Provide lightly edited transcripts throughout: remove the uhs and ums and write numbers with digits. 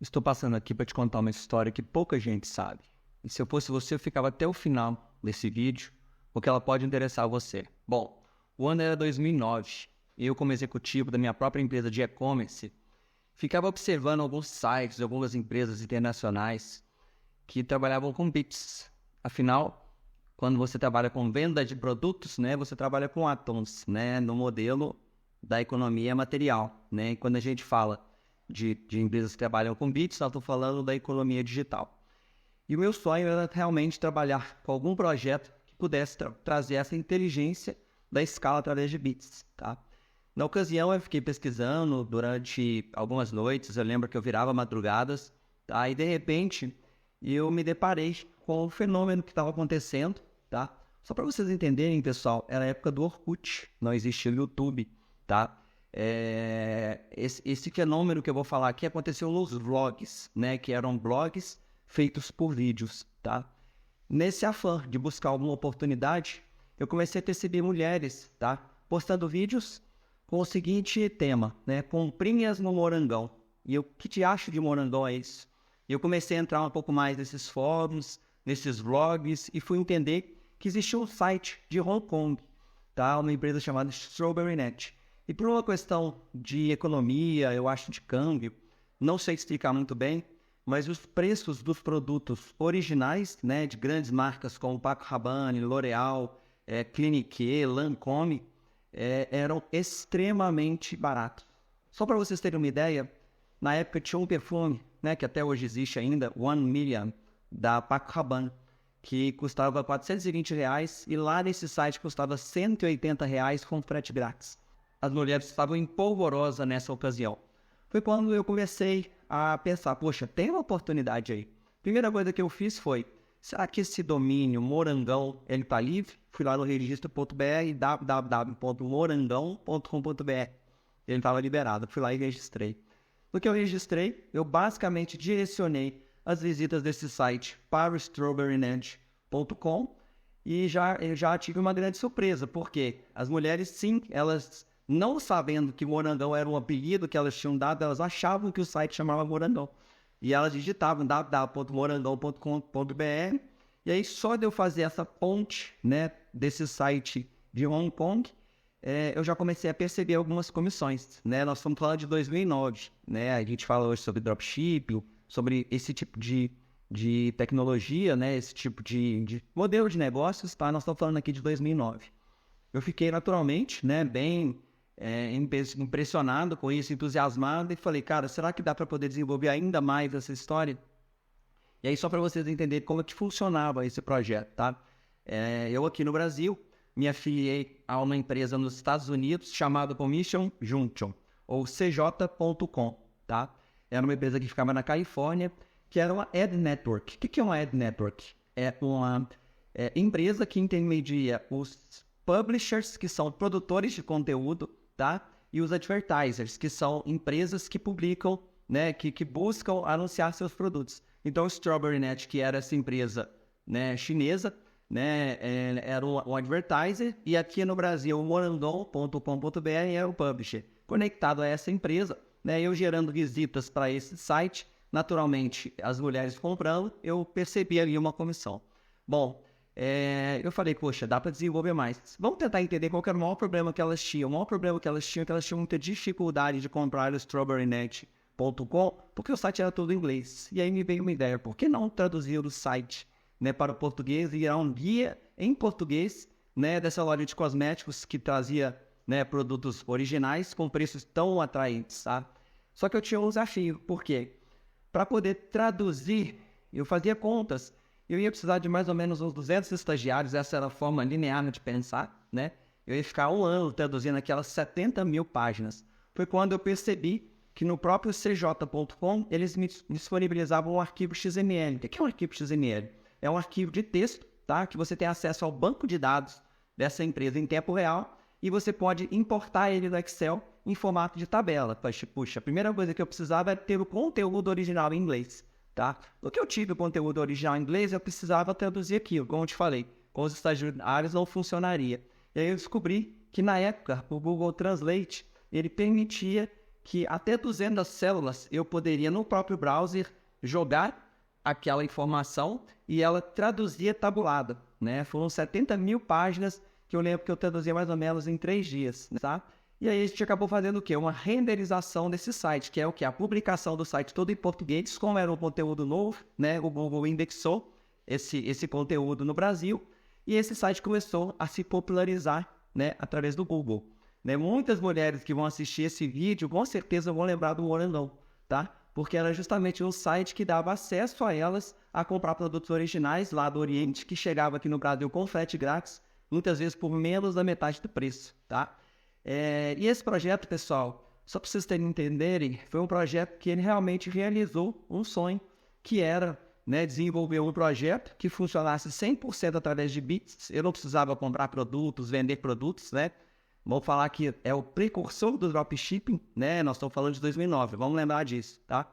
Estou passando aqui para te contar uma história que pouca gente sabe. E se eu fosse você, eu ficava até o final desse vídeo, porque ela pode interessar você. Bom, o ano era 2009. E eu, como executivo da minha própria empresa de e-commerce, ficava observando alguns sites de algumas empresas internacionais que trabalhavam com bits. Afinal, quando você trabalha com venda de produtos, né, você trabalha com atoms, né, no modelo da economia material, né? E quando a gente fala de empresas que trabalham com bits, nós estamos falando da economia digital. E o meu sonho era realmente trabalhar com algum projeto que pudesse trazer essa inteligência da escala através de bits, tá? Na ocasião, eu fiquei pesquisando durante algumas noites, eu lembro que eu virava madrugadas, tá? E de repente, eu me deparei com o fenômeno que estava acontecendo, tá? Só para vocês entenderem, pessoal, era a época do Orkut, não existia o YouTube, tá? Esse fenômeno que eu vou falar aqui aconteceu nos vlogs, né? Que eram blogs feitos por vídeos, tá? Nesse afã de buscar alguma oportunidade, eu comecei a perceber mulheres, tá? Postando vídeos com o seguinte tema, né? Comprinhas no Morangão. E eu, que te acho de Morangão é isso? E eu comecei a entrar um pouco mais nesses fóruns, nesses vlogs, e fui entender que existia um site de Hong Kong, tá? Uma empresa chamada Strawberry Net. E por uma questão de economia, eu acho de câmbio, não sei explicar muito bem, mas os preços dos produtos originais, né, de grandes marcas como Paco Rabanne, L'Oréal, Clinique, Lancôme, eram extremamente baratos. Só para vocês terem uma ideia, na época tinha um perfume, né, que até hoje existe ainda, One Million, da Paco Rabanne, que custava R$ 420 e lá nesse site custava R$ 180 com frete grátis. As mulheres estavam em polvorosa nessa ocasião. Foi quando eu comecei a pensar, poxa, tem uma oportunidade aí. Primeira coisa que eu fiz foi, será que esse domínio Morangão, ele está livre? Fui lá no registro.br, www.morangão.com.br. Ele estava liberado, fui lá e registrei. No que eu registrei, eu basicamente direcionei as visitas desse site para o strawberrynet.com e eu já tive uma grande surpresa, porque as mulheres, sim, elas, não sabendo que Morangão era um apelido que elas tinham dado, elas achavam que o site chamava Morangão. E elas digitavam www.morangão.com.br e aí só de eu fazer essa ponte, né, desse site de Hong Kong, eu já comecei a perceber algumas comissões, né? Nós estamos falando de 2009, né? A gente fala hoje sobre dropshipping, sobre esse tipo de tecnologia, né? Esse tipo de modelo de negócios, tá? Nós estamos falando aqui de 2009. Eu fiquei naturalmente, né, bem impressionado com isso, entusiasmado, e falei, cara, será que dá para poder desenvolver ainda mais essa história? E aí, só para vocês entenderem como é que funcionava esse projeto, tá? Eu aqui no Brasil me afiliei a uma empresa nos Estados Unidos chamada Commission Junction, ou CJ.com, tá? Era uma empresa que ficava na Califórnia, que era uma Ad Network. O que é uma Ad Network? É uma empresa que intermedia os publishers, que são produtores de conteúdo, tá? E os advertisers, que são empresas que publicam, né, que buscam anunciar seus produtos. Então, o Strawberry Net, que era essa empresa, né, chinesa, né, era um advertiser, e aqui no Brasil, o morangão.com.br era o publisher. Conectado a essa empresa, né, eu gerando visitas para esse site, naturalmente, as mulheres comprando, eu percebi ali uma comissão. Bom, eu falei, poxa, dá para desenvolver mais. Vamos tentar entender qual era o maior problema que elas tinham. O maior problema que elas tinham é que elas tinham muita dificuldade de comprar o strawberrynet.com, porque o site era todo em inglês. E aí me veio uma ideia, por que não traduzir o site, né, para o português e virar um guia em português, né, dessa loja de cosméticos que trazia, né, produtos originais com preços tão atraentes, tá? Só que eu tinha um desafio, por quê? Para poder traduzir, eu fazia contas, eu ia precisar de mais ou menos uns 200 estagiários, essa era a forma linear de pensar, né? Eu ia ficar um ano traduzindo aquelas 70 mil páginas. Foi quando eu percebi que no próprio cj.com eles me disponibilizavam um arquivo XML. O que é um arquivo XML? É um arquivo de texto, tá? Que você tem acesso ao banco de dados dessa empresa em tempo real e você pode importar ele do Excel em formato de tabela. Puxa, a primeira coisa que eu precisava era ter o conteúdo original em inglês. Tá? No que eu tive o conteúdo original em inglês, eu precisava traduzir aquilo, como eu te falei. Com os estagiários não funcionaria. E aí eu descobri que na época o Google Translate, ele permitia que até 200 células eu poderia no próprio browser jogar aquela informação e ela traduzia tabulada, né? Foram 70 mil páginas que eu lembro que eu traduzia mais ou menos em 3 dias, tá? E aí a gente acabou fazendo o quê? Uma renderização desse site, que é o quê? A publicação do site todo em português, como era um conteúdo novo, né? O Google indexou esse conteúdo no Brasil e esse site começou a se popularizar, né? Através do Google. Né? Muitas mulheres que vão assistir esse vídeo com certeza vão lembrar do Morangão, tá? Porque era justamente um site que dava acesso a elas a comprar produtos originais lá do Oriente, que chegava aqui no Brasil com frete grátis, muitas vezes por menos da metade do preço, tá? E esse projeto, pessoal, só para vocês entenderem, foi um projeto que ele realmente realizou um sonho, que era, né, desenvolver um projeto que funcionasse 100% através de bits. Eu não precisava comprar produtos, vender produtos, né? Vamos falar que é o precursor do dropshipping, né? Nós estamos falando de 2009, vamos lembrar disso, tá?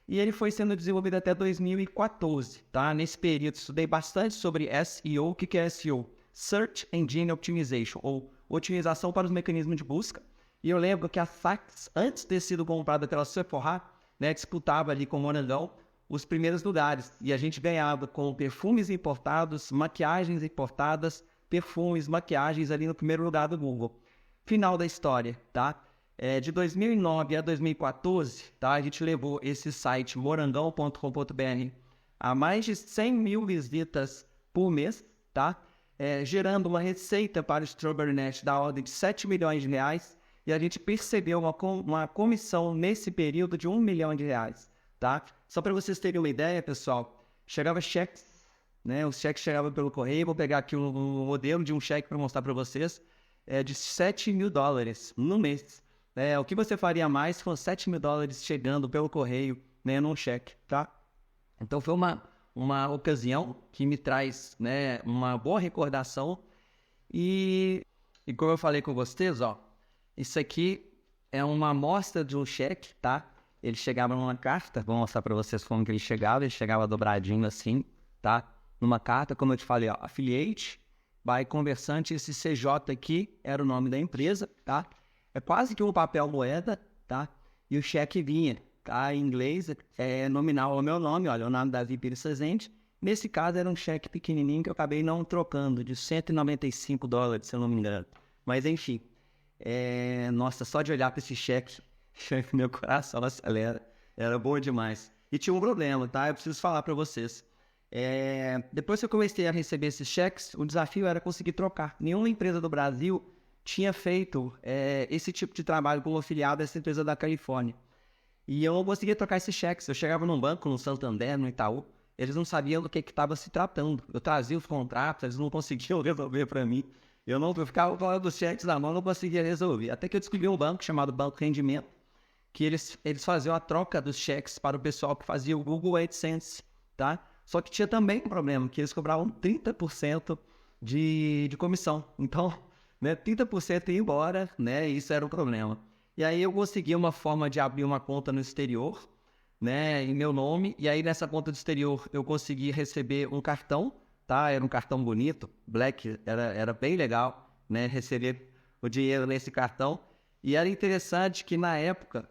E ele foi sendo desenvolvido até 2014, tá? Nesse período estudei bastante sobre SEO. O que é SEO? Search Engine Optimization, ou otimização para os mecanismos de busca. E eu lembro que a Saks, antes de ter sido comprada pela Sephora, né, disputava ali com o Morangão os primeiros lugares. E a gente ganhava com perfumes importados, maquiagens importadas, perfumes, maquiagens ali no primeiro lugar do Google. Final da história, tá? De 2009 a 2014, tá? A gente levou esse site morangão.com.br a mais de 100 mil visitas por mês, tá? Gerando uma receita para o Strawberry Nest da ordem de 7 milhões de reais, e a gente percebeu uma comissão nesse período de 1 milhão de reais, tá? Só para vocês terem uma ideia, pessoal, chegava cheques, né? Os cheques chegavam pelo correio. Vou pegar aqui um modelo de um cheque para mostrar para vocês. De 7 mil dólares no mês. O que você faria mais com 7 mil dólares chegando pelo correio, né, num cheque, tá? Então foi uma ocasião que me traz, né, uma boa recordação. E como eu falei com vocês, ó, isso aqui é uma amostra de um cheque, tá? Ele chegava numa carta, vou mostrar para vocês como que ele chegava dobradinho assim, tá? Numa carta, como eu te falei, ó, affiliate, by Conversante. Esse CJ aqui era o nome da empresa, tá? É quase que um papel moeda, tá? E o cheque vinha, tá? Em inglês, nominal ao meu nome, olha, o nome Davi Pires Rezende. Nesse caso era um cheque pequenininho que eu acabei não trocando, de 195 dólares, se eu não me engano. Mas enfim, nossa, só de olhar para esse cheque, meu coração acelera. Era bom demais. E tinha um problema, tá? Eu preciso falar para vocês. Depois que eu comecei a receber esses cheques, o desafio era conseguir trocar. Nenhuma empresa do Brasil tinha feito esse tipo de trabalho como afiliado a essa empresa da Califórnia. E eu não conseguia trocar esses cheques. Eu chegava num banco, no Santander, no Itaú, eles não sabiam do que estava se tratando. Eu trazia os contratos, eles não conseguiam resolver para mim. Eu ficava falando dos cheques na mão, não conseguia resolver. Até que eu descobri um banco chamado Banco Rendimento, que eles faziam a troca dos cheques para o pessoal que fazia o Google AdSense, tá? Só que tinha também um problema, que eles cobravam 30% de comissão. Então, né, 30% ia embora, né? Isso era um problema. E aí eu consegui uma forma de abrir uma conta no exterior, né, em meu nome. E aí nessa conta do exterior eu consegui receber um cartão, tá? Era um cartão bonito, black, era bem legal, né? Receber o dinheiro nesse cartão. E era interessante que na época,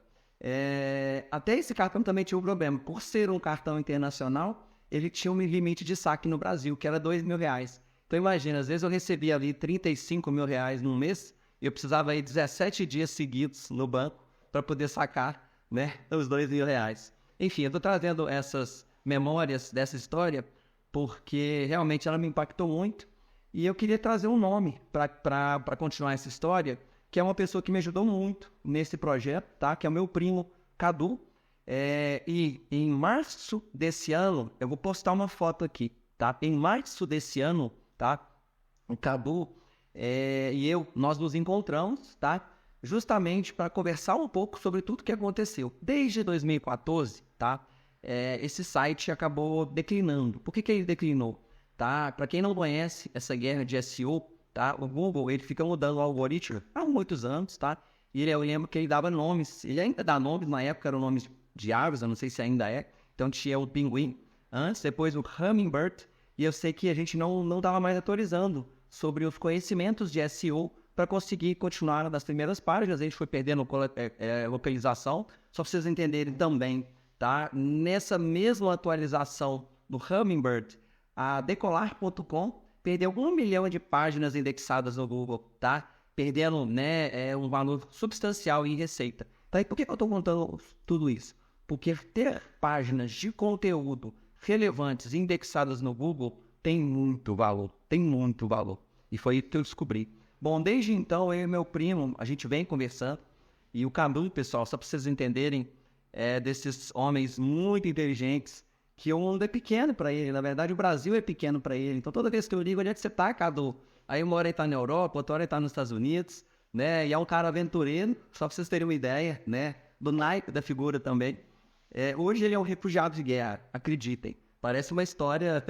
até esse cartão também tinha um problema. Por ser um cartão internacional, ele tinha um limite de saque no Brasil, que era 2 mil reais. Então imagina, às vezes eu recebia ali 35 mil reais num mês, e eu precisava ir 17 dias seguidos no banco para poder sacar, né, os 2 mil reais. Enfim, eu estou trazendo essas memórias dessa história porque realmente ela me impactou muito, e eu queria trazer um nome para continuar essa história, que é uma pessoa que me ajudou muito nesse projeto, tá? Que é o meu primo Cadu. E em março desse ano, eu vou postar uma foto aqui, tá? Em março desse ano, tá? O Cadu e eu, nós nos encontramos, tá? Justamente para conversar um pouco sobre tudo que aconteceu. Desde 2014, tá? Esse site acabou declinando. Por que ele declinou? Tá? Para quem não conhece essa guerra de SEO, tá? O Google, ele fica mudando o algoritmo há muitos anos, tá? E eu lembro que ele dava nomes, ele ainda dá nomes, na época eram nomes de aves, eu não sei se ainda é. Então tinha o pinguim antes, depois o hummingbird, e eu sei que a gente não estava mais atualizando sobre os conhecimentos de SEO para conseguir continuar nas primeiras páginas. A gente foi perdendo localização, só para vocês entenderem também, tá? Nessa mesma atualização do Hummingbird, a Decolar.com perdeu 1 milhão de páginas indexadas no Google, tá? Perdendo, né, um valor substancial em receita. Tá? E por que eu estou contando tudo isso? Porque ter páginas de conteúdo relevantes indexadas no Google tem muito valor, E foi isso que eu descobri. Bom, desde então, eu e meu primo, a gente vem conversando, e o Cadu, pessoal, só para vocês entenderem, é desses homens muito inteligentes, que o mundo é pequeno para ele, na verdade o Brasil é pequeno para ele. Então toda vez que eu ligo, onde é que você tá, Cadu? Aí uma hora ele tá na Europa, outra hora ele tá nos Estados Unidos, né? E é um cara aventureiro, só para vocês terem uma ideia, né? Do naipe da figura também. Hoje ele é um refugiado de guerra, acreditem. Parece uma história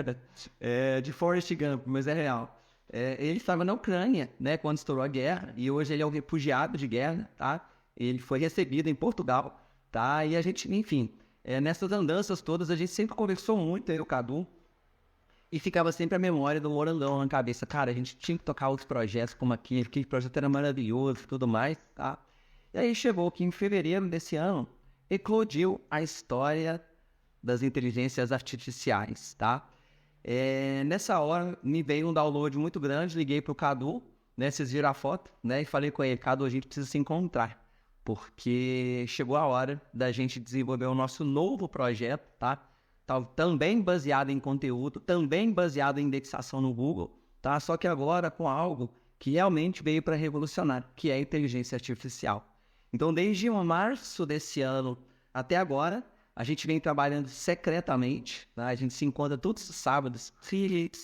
de Forrest Gump, mas é real. Ele estava na Ucrânia, né, quando estourou a guerra, e hoje ele é um refugiado de guerra, tá? Ele foi recebido em Portugal, tá? E a gente, enfim, nessas andanças todas, a gente sempre conversou muito, eu e o Cadu, e ficava sempre a memória do Morangão na cabeça. Cara, a gente tinha que tocar outros projetos como aquele projeto era maravilhoso e tudo mais, tá? E aí chegou que em fevereiro desse ano, eclodiu a história das inteligências artificiais, tá? Nessa hora, me veio um download muito grande, liguei pro Cadu, né, vocês viram a foto, né, e falei com ele, Cadu, a gente precisa se encontrar, porque chegou a hora da gente desenvolver o nosso novo projeto, tá? Também baseado em conteúdo, também baseado em indexação no Google, tá? Só que agora com algo que realmente veio para revolucionar, que é a inteligência artificial. Então, desde março desse ano até agora, a gente vem trabalhando secretamente, tá? A gente se encontra todos os sábados,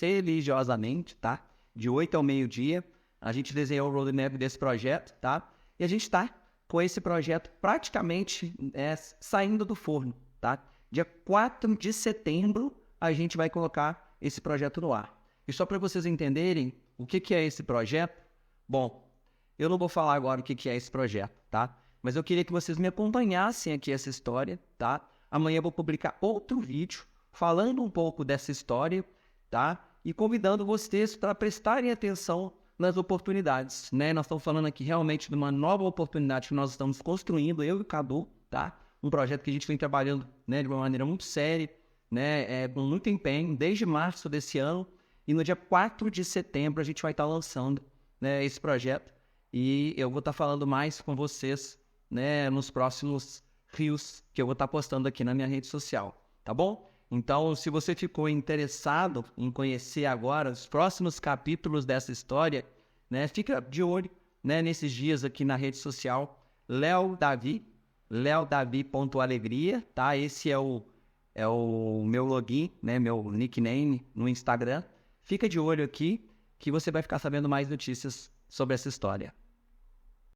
religiosamente, tá? De 8 ao meio-dia. A gente desenhou o roadmap desse projeto, tá? E a gente está com esse projeto praticamente saindo do forno, tá? Dia 4 de setembro, a gente vai colocar esse projeto no ar. E só para vocês entenderem o que é esse projeto, bom, eu não vou falar agora o que é esse projeto, tá? Mas eu queria que vocês me acompanhassem aqui essa história, tá? Amanhã eu vou publicar outro vídeo falando um pouco dessa história, tá? E convidando vocês para prestarem atenção nas oportunidades, né? Nós estamos falando aqui realmente de uma nova oportunidade que nós estamos construindo, eu e o Cadu, tá? Um projeto que a gente vem trabalhando, né, de uma maneira muito séria, né? Com muito empenho, desde março desse ano. E no dia 4 de setembro a gente vai estar lançando, né, esse projeto. E eu vou estar falando mais com vocês, né, nos próximos reels que eu vou estar postando aqui na minha rede social, tá bom? Então, se você ficou interessado em conhecer agora os próximos capítulos dessa história, né, fica de olho, né, nesses dias aqui na rede social, leodavi.alegria, tá? Esse é o meu login, né, meu nickname no Instagram. Fica de olho aqui que você vai ficar sabendo mais notícias sobre essa história.